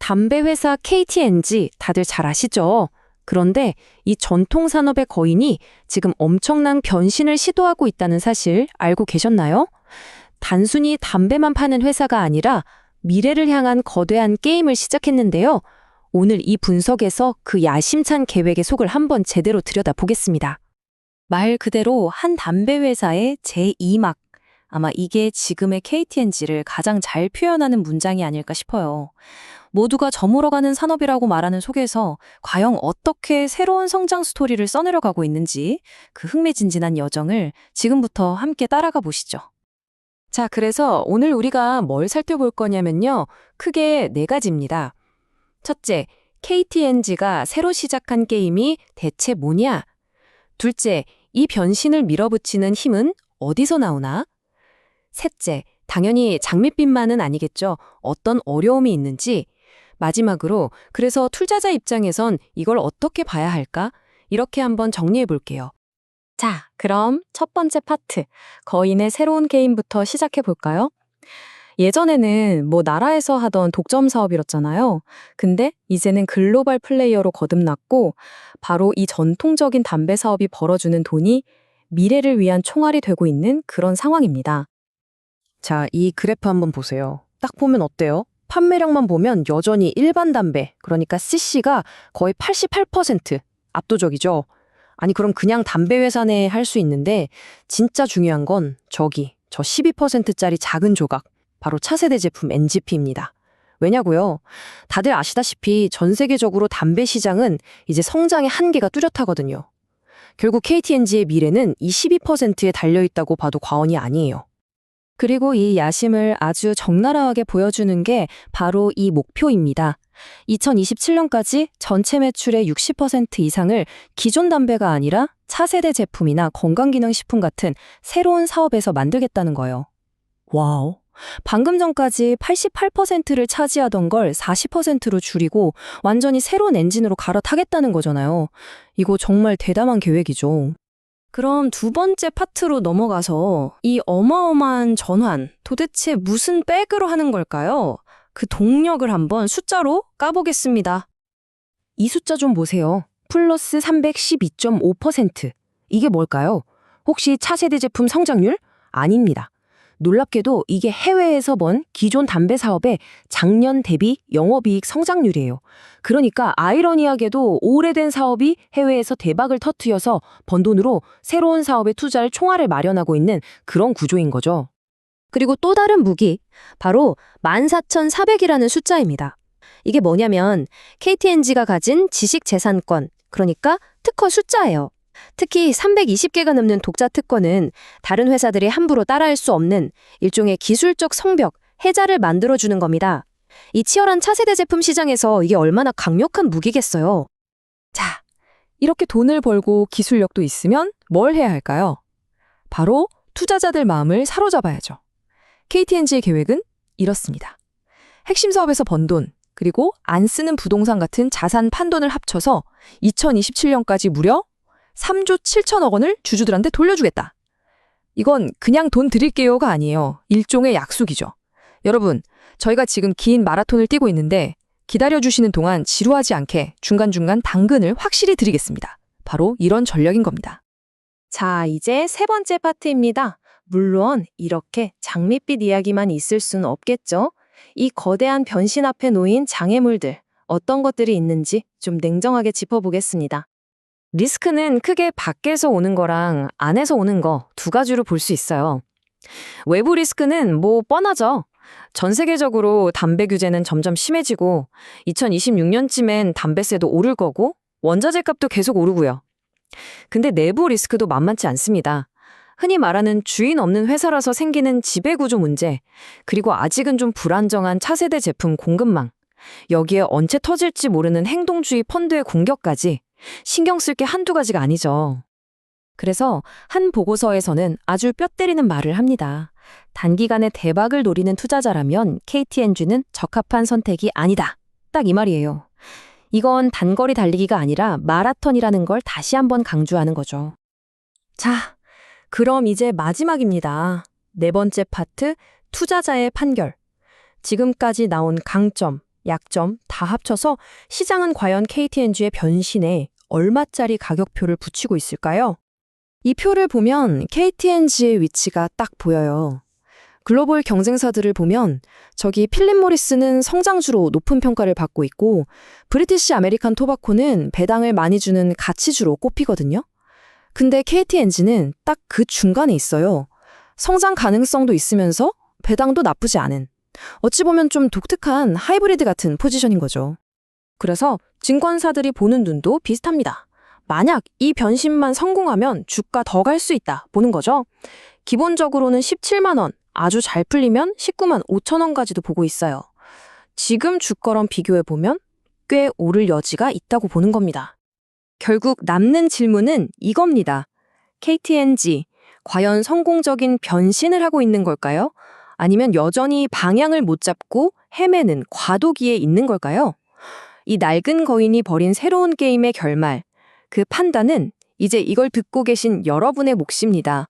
담배 회사 KT&G 다들 잘 아시죠? 그런데 이 전통 산업의 거인이 지금 엄청난 변신을 시도하고 있다는 사실 알고 계셨나요? 단순히 담배만 파는 회사가 아니라 미래를 향한 거대한 게임을 시작했는데요. 오늘 이 분석에서 그 야심찬 계획의 속을 한번 제대로 들여다보겠습니다. 말 그대로 한 담배 회사의 제2막. 아마 이게 지금의 KT&G를 가장 잘 표현하는 문장이 아닐까 싶어요. 모두가 저물어가는 산업이라고 말하는 속에서 과연 어떻게 새로운 성장 스토리를 써내려가고 있는지 그 흥미진진한 여정을 지금부터 함께 따라가 보시죠. 자, 그래서 오늘 우리가 뭘 살펴볼 거냐면요. 크게 4가지입니다. 첫째, KT&G가 새로 시작한 게임이 대체 뭐냐? 둘째, 이 변신을 밀어붙이는 힘은 어디서 나오나? 셋째, 당연히 장밋빛만은 아니겠죠. 어떤 어려움이 있는지. 마지막으로, 그래서 투자자 입장에선 이걸 어떻게 봐야 할까? 이렇게 한번 정리해 볼게요. 자, 그럼 첫 번째 파트, 거인의 새로운 게임부터 시작해 볼까요? 예전에는 나라에서 하던 독점 사업이었잖아요. 근데 이제는 글로벌 플레이어로 거듭났고 바로 이 전통적인 담배 사업이 벌어주는 돈이 미래를 위한 총알이 되고 있는 그런 상황입니다. 자, 이 그래프 한번 보세요. 딱 보면 어때요? 판매량만 보면 여전히 일반 담배, 그러니까 CC가 거의 88% 압도적이죠. 아니 그럼 그냥 담배 회사 내에 할 수 있는데 진짜 중요한 건 저 12%짜리 작은 조각, 바로 차세대 제품 NGP입니다. 왜냐고요? 다들 아시다시피 전 세계적으로 담배 시장은 이제 성장의 한계가 뚜렷하거든요. 결국 KT&G의 미래는 이 12%에 달려있다고 봐도 과언이 아니에요. 그리고 이 야심을 아주 적나라하게 보여주는 게 바로 이 목표입니다. 2027년까지 전체 매출의 60% 이상을 기존 담배가 아니라 차세대 제품이나 건강기능식품 같은 새로운 사업에서 만들겠다는 거예요. 와우. 방금 전까지 88%를 차지하던 걸 40%로 줄이고 완전히 새로운 엔진으로 갈아타겠다는 거잖아요. 이거 정말 대담한 계획이죠. 그럼 두 번째 파트로 넘어가서 이 어마어마한 전환, 도대체 무슨 백으로 하는 걸까요? 그 동력을 한번 숫자로 까보겠습니다. 이 숫자 좀 보세요. 플러스 312.5%. 이게 뭘까요? 혹시 차세대 제품 성장률? 아닙니다. 놀랍게도 이게 해외에서 번 기존 담배 사업의 작년 대비 영업이익 성장률이에요. 그러니까 아이러니하게도 오래된 사업이 해외에서 대박을 터뜨려서 번 돈으로 새로운 사업에 투자할 총알을 마련하고 있는 그런 구조인 거죠. 그리고 또 다른 무기, 바로 14,400이라는 숫자입니다. 이게 뭐냐면 KT&G가 가진 지식재산권, 그러니까 특허 숫자예요. 특히 320개가 넘는 독자 특허는 다른 회사들이 함부로 따라할 수 없는 일종의 기술적 성벽, 해자를 만들어주는 겁니다. 이 치열한 차세대 제품 시장에서 이게 얼마나 강력한 무기겠어요. 자, 이렇게 돈을 벌고 기술력도 있으면 뭘 해야 할까요? 바로 투자자들 마음을 사로잡아야죠. KT&G의 계획은 이렇습니다. 핵심 사업에서 번 돈, 그리고 안 쓰는 부동산 같은 자산 판돈을 합쳐서 2027년까지 무려 3조 7천억 원을 주주들한테 돌려주겠다. 이건 그냥 돈 드릴게요가 아니에요. 일종의 약속이죠. 여러분, 저희가 지금 긴 마라톤을 뛰고 있는데 기다려주시는 동안 지루하지 않게 중간중간 당근을 확실히 드리겠습니다. 바로 이런 전략인 겁니다. 자, 이제 세 번째 파트입니다. 물론 이렇게 장밋빛 이야기만 있을 수는 없겠죠. 이 거대한 변신 앞에 놓인 장애물들, 어떤 것들이 있는지 좀 냉정하게 짚어보겠습니다. 리스크는 크게 밖에서 오는 거랑 안에서 오는 거 두 가지로 볼 수 있어요. 외부 리스크는 뻔하죠. 전 세계적으로 담배 규제는 점점 심해지고 2026년쯤엔 담배세도 오를 거고 원자재 값도 계속 오르고요. 근데 내부 리스크도 만만치 않습니다. 흔히 말하는 주인 없는 회사라서 생기는 지배구조 문제, 그리고 아직은 좀 불안정한 차세대 제품 공급망, 여기에 언제 터질지 모르는 행동주의 펀드의 공격까지 신경 쓸 게 한두 가지가 아니죠. 그래서 한 보고서에서는 아주 뼈 때리는 말을 합니다. 단기간에 대박을 노리는 투자자라면 KT&G는 적합한 선택이 아니다. 딱 이 말이에요. 이건 단거리 달리기가 아니라 마라톤이라는 걸 다시 한번 강조하는 거죠. 자, 그럼 이제 마지막입니다. 네 번째 파트, 투자자의 판결. 지금까지 나온 강점, 약점 다 합쳐서 시장은 과연 KTNG의 변신에 얼마짜리 가격표를 붙이고 있을까요? 이 표를 보면 KTNG의 위치가 딱 보여요. 글로벌 경쟁사들을 보면 저기 필립 모리스는 성장주로 높은 평가를 받고 있고 브리티시 아메리칸 토바코는 배당을 많이 주는 가치주로 꼽히거든요. 근데 KTNG는 딱 그 중간에 있어요. 성장 가능성도 있으면서 배당도 나쁘지 않은 어찌 보면 좀 독특한 하이브리드 같은 포지션인 거죠. 그래서 증권사들이 보는 눈도 비슷합니다. 만약 이 변신만 성공하면 주가 더 갈 수 있다 보는 거죠. 기본적으로는 17만 원, 아주 잘 풀리면 19만 5천 원까지도 보고 있어요. 지금 주가랑 비교해보면 꽤 오를 여지가 있다고 보는 겁니다. 결국 남는 질문은 이겁니다. KTNG, 과연 성공적인 변신을 하고 있는 걸까요? 아니면 여전히 방향을 못 잡고 헤매는 과도기에 있는 걸까요? 이 낡은 거인이 벌인 새로운 게임의 결말, 그 판단은 이제 이걸 듣고 계신 여러분의 몫입니다.